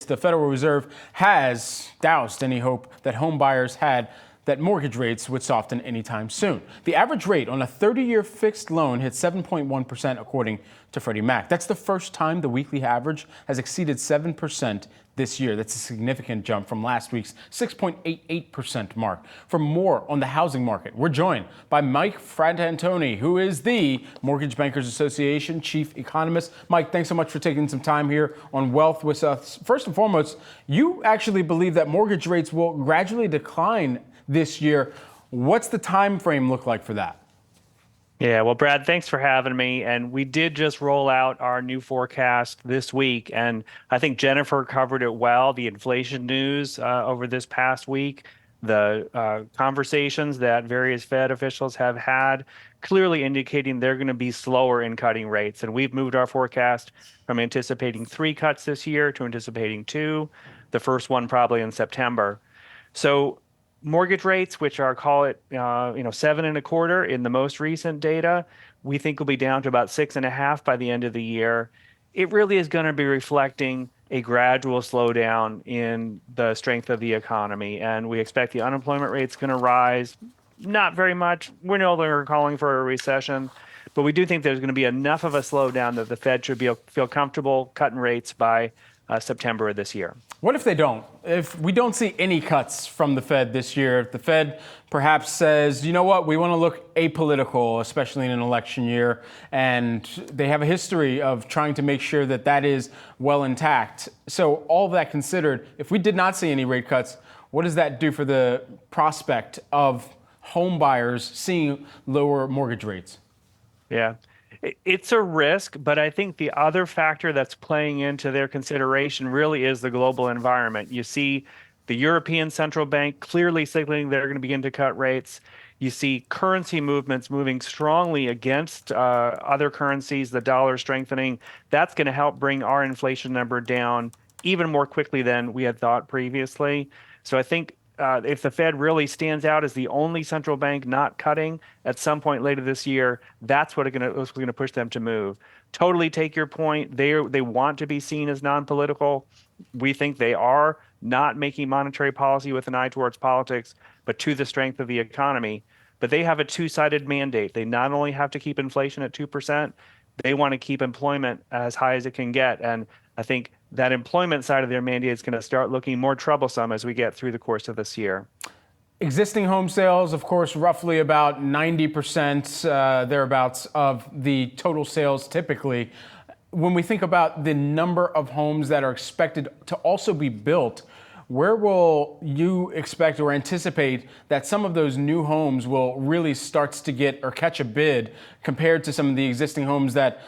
the Federal Reserve has doused any hope that home buyers had that mortgage rates would soften anytime soon. The average rate on a 30-year fixed loan hit 7.1% according to Freddie Mac. That's the first time the weekly average has exceeded 7% this year. That's a significant jump from last week's 6.88% mark. For more on the housing market, we're joined by Mike Fratantoni, who is the Mortgage Bankers Association chief economist. Mike, thanks so much for taking some time here on Wealth with us. First and foremost, you actually believe that mortgage rates will gradually decline this year. What's the time frame look like for that? Yeah, well, Brad, thanks for having me. And we did just roll out our new forecast this week. And I think Jennifer covered it well. The inflation news over this past week, the conversations that various Fed officials have had, clearly indicating they're going to be slower in cutting rates. And we've moved our forecast from anticipating 3 cuts this year to anticipating 2, the first one probably in September. So mortgage rates, which are, call it, 7.25 in the most recent data, we think will be down to about 6.5 by the end of the year. It really is going to be reflecting a gradual slowdown in the strength of the economy. And we expect the unemployment rate's going to rise, not very much. We're no longer calling for a recession, but we do think there's going to be enough of a slowdown that the Fed should feel comfortable cutting rates by September of this year. What if they don't? If we don't see any cuts from the Fed this year, if the Fed perhaps says, you know what, we want to look apolitical, especially in an election year, and they have a history of trying to make sure that that is well intact. So all of that considered, if we did not see any rate cuts, what does that do for the prospect of home buyers seeing lower mortgage rates? Yeah. It's a risk, but I think the other factor that's playing into their consideration really is the global environment. You see the European Central Bank clearly signaling they're going to begin to cut rates. You see currency movements moving strongly against other currencies, the dollar strengthening. That's going to help bring our inflation number down even more quickly than we had thought previously. So I think if the Fed really stands out as the only central bank not cutting at some point later this year, that's what's going to push them to move. Totally take your point. They want to be seen as non-political. We think they are not making monetary policy with an eye towards politics, but to the strength of the economy. But they have a two-sided mandate. They not only have to keep inflation at 2%, they want to keep employment as high as it can get. And I think that employment side of their mandate is going to start looking more troublesome as we get through the course of this year. Existing home sales, of course, roughly about 90% thereabouts of the total sales typically. When we think about the number of homes that are expected to also be built, where will you expect or anticipate that some of those new homes will really start to get or catch a bid compared to some of the existing homes that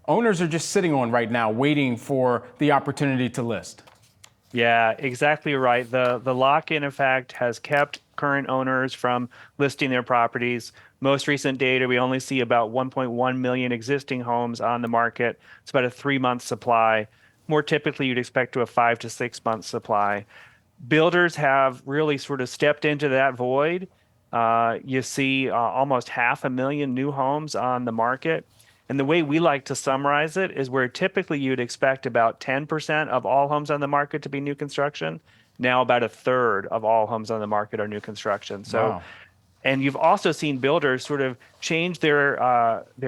owners are just sitting on right now, waiting for the opportunity to list? Yeah, exactly right. The lock-in effect has kept current owners from listing their properties. Most recent data, we only see about 1.1 million existing homes on the market. It's about a 3-month supply. More typically, you'd expect to a 5 to 6 month supply. Builders have really sort of stepped into that void. You see almost 500,000 new homes on the market. And the way we like to summarize it is where typically you'd expect about 10% of all homes on the market to be new construction. Now about 1/3 of all homes on the market are new construction. So, wow. And you've also seen builders sort of change their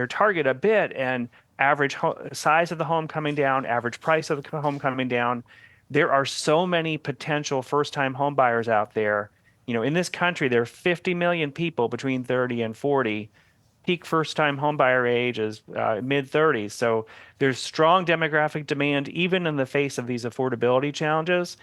target a bit, and average size of the home coming down, average price of the home coming down. There are so many potential first-time home buyers out there. You know, in this country, there are 50 million people between 30 and 40. Peak first-time homebuyer age is mid-30s. So there's strong demographic demand, even in the face of these affordability challenges.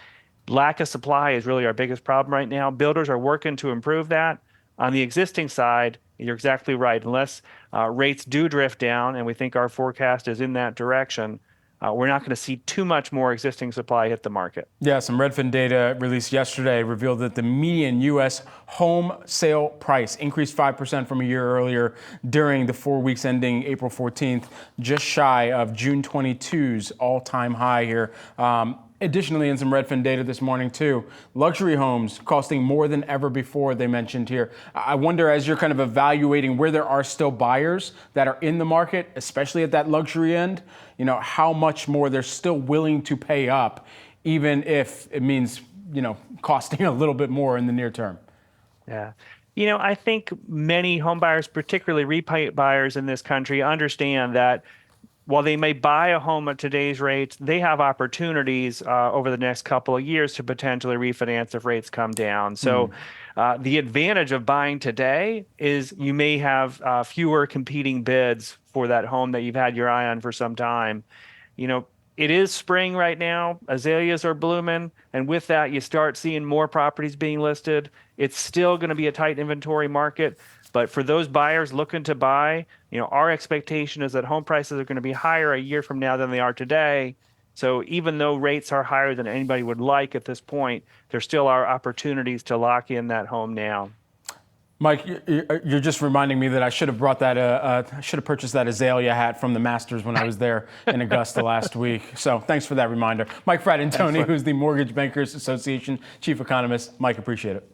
Lack of supply is really our biggest problem right now. Builders are working to improve that. On the existing side, you're exactly right. Unless rates do drift down, and we think our forecast is in that direction, we're not going to see too much more existing supply hit the market. Yeah, some Redfin data released yesterday revealed that the median U.S. home sale price increased 5% from a year earlier during the 4 weeks ending April 14th, just shy of June 22's all-time high here. Additionally, in some Redfin data this morning, too, luxury homes costing more than ever before, they mentioned here. I wonder, as you're kind of evaluating where there are still buyers that are in the market, especially at that luxury end, you know, how much more they're still willing to pay up even if it means, costing a little bit more in the near term. Yeah. I think many home buyers, particularly repeat buyers in this country, understand that while they may buy a home at today's rates, they have opportunities over the next couple of years to potentially refinance if rates come down. So the advantage of buying today is you may have fewer competing bids for that home that you've had your eye on for some time. It is spring right now. Azaleas are blooming. And with that, you start seeing more properties being listed. It's still going to be a tight inventory market. But for those buyers looking to buy, our expectation is that home prices are going to be higher a year from now than they are today. So even though rates are higher than anybody would like at this point, there still are opportunities to lock in that home now. Mike, you're just reminding me that I should have brought that. I should have purchased that azalea hat from the Masters when I was there in Augusta last week. So thanks for that reminder. Mike Fratantoni, who's the Mortgage Bankers Association Chief Economist. Mike, appreciate it.